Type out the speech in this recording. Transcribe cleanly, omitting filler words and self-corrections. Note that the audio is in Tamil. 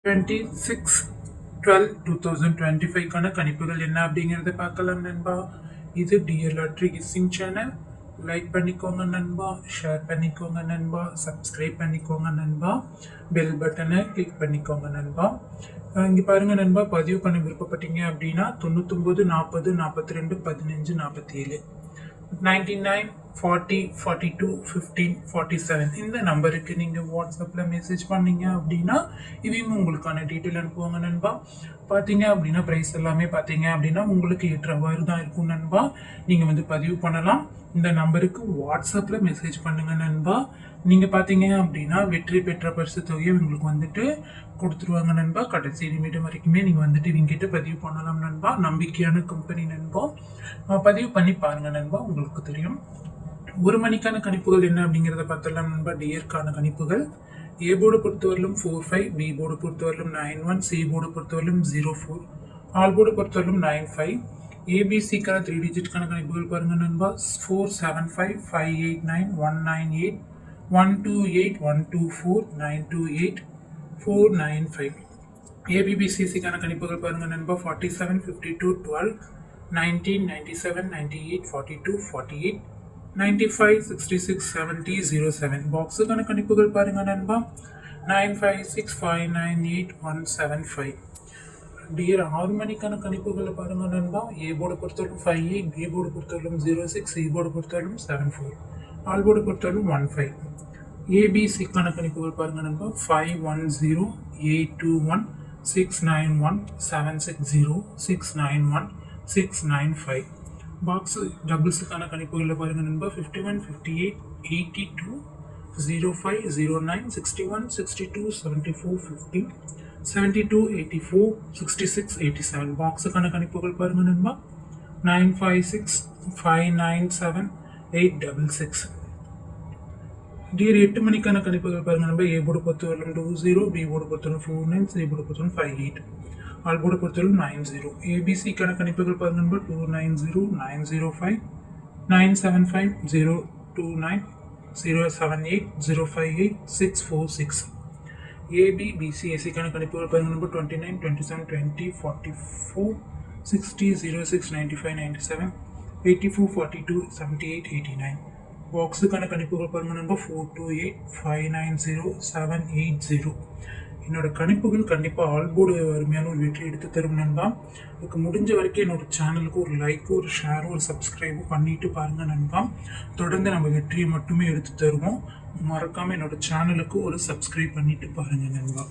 26/12/2025 கான கணிப்புகள் என்ன அப்படிங்கறத பார்க்கலாம் நண்பா. இது dear lottery kissing channel. Like பண்ணிக்கோங்க நண்பா, ஷேர் பண்ணிக்கோங்க நண்பா, சப்ஸ்கிரைப் பண்ணிக்கோங்க நண்பா, பெல் பட்டனை கிளிக் பண்ணிக்கோங்க நண்பா. இங்கே பாருங்க நண்பா, பதிவு பண்ண விருப்பப்பட்டீங்க அப்படின்னா 99 40 42 15 47 99 40 42 15 47 இந்த நம்பருக்கு நீங்கள் வாட்ஸ்அப்பில் மெசேஜ் பண்ணீங்க அப்படின்னா இவங்க உங்களுக்கான டீட்டெயில் அனுப்புவாங்க நண்பா. பார்த்தீங்க அப்படின்னா ப்ரைஸ் எல்லாமே பார்த்தீங்க அப்படின்னா உங்களுக்கு ஏற்றவாறு தான் இருக்கும் நண்பா. நீங்கள் வந்து பதிவு பண்ணலாம். இந்த நம்பருக்கு வாட்ஸ்அப்பில் மெசேஜ் பண்ணுங்க நண்பா. நீங்கள் பார்த்தீங்க அப்படின்னா வெற்றி பெற்ற பரிசு தொகையை உங்களுக்கு வந்துட்டு கொடுத்துருவாங்க நண்பா. கடைசி நிமிடம் வரைக்குமே நீங்கள் வந்துட்டு இவங்ககிட்ட பதிவு பண்ணலாம் நண்பா. நம்பிக்கையான கம்பெனி நண்பா. பதிவு பண்ணி பாருங்க நண்பா, உங்களுக்கு தெரியும். ஒரு மணிக்கான கணிப்புகள் என்ன அப்படிங்கிறத பார்த்தலாம் நண்பா. டியர்க்கான கணிப்புகள் ஏ போர்டு பொறுத்தவரையிலும் 45, பி போர்டு பொறுத்தவரையிலும் 91, சி போர்டு பொறுத்தவரையிலும் 04, ஆல் போர்டு பொறுத்தவரையிலும் 95, ஏபிசிக்கான 3 டிஜிட்கான கணிப்புகள் பாருங்க நண்பா. 475, 589, 198, 128, 124, 928, 495. ஏபிபிசிசிக்கான கணிப்புகள் பாருங்க நண்பா. 47, 52, 12, 19, 97, 98, 42, 48, 95, 66, 70, 07. பாக்ஸுக்கான கணிப்புகள் பாருங்க நண்பா. 956598 டியர் 6 மணிக்கான கணிப்புகளை பாருங்க நண்பா. ஏ போர்டு பொறுத்தவரைக்கும் 58, பி போர்டு பொறுத்தவரைக்கும் 06, சி போர்டு பொறுத்தவரைக்கும் 74, ஆல் போர்டு பொறுத்தவரைக்கும் 15. ஏபிசிக்கான கணிப்புகள் பாருங்க நண்பா. 510, 821, 691, 760, 691, 695. பாக்ஸ் டபுள்ஸுக்கான கணிப்புகளில் பாருங்கள் நண்பா. 51, 58, 82, 05, 09, 61, 62, 74, 50, 72, 84, 66, 87. பாக்ஸுக்கான கணிப்புகள் பாருங்கள் நண்பா. 956, 597, 866. டியர் 8 மணிக்கான கணிப்புகள் பாருங்கள் நண்பா. ஏ போர்டு பொறுத்தவரைக்கும் 20, பி போர்டு பொறுத்தவரைக்கும் 49, சி போர்டு பொறுத்தவரைக்கும் 58, ஆல் போர்டு பொறுத்தவரைக்கும் 90. ஏபிசிக்கான கணிப்புகள் பாருங்க நண்பா. 290, 905, 975, 029, 078, 058, 646. ஏபிபிசிஎஸ்சிக்கான கணிப்புகள் பாருங்க நண்பா. 29, 27, 20, 44, 60, 06, 95, 97, 84, 42, 78, 89. பாக்ஸுக்கான கணிப்புகள் பாருங்க நண்பா. 428, 590, 780. என்னோட கணிப்புகள் கண்டிப்பாக ஆல்போர்டு அருமையான ஒரு வெற்றி எடுத்து தரும் நண்பா. அதுக்கு முடிஞ்ச வரைக்கும் என்னோட சேனலுக்கு ஒரு லைக்கு, ஒரு ஷேரும், ஒரு சப்ஸ்கிரைபும் பண்ணிட்டு பாருங்க நண்பா. தொடர்ந்து நம்ம வெற்றியை மட்டுமே எடுத்து தருவோம். மறக்காம என்னோட சேனலுக்கு ஒரு சப்ஸ்கிரைப் பண்ணிட்டு பாருங்க நண்பா.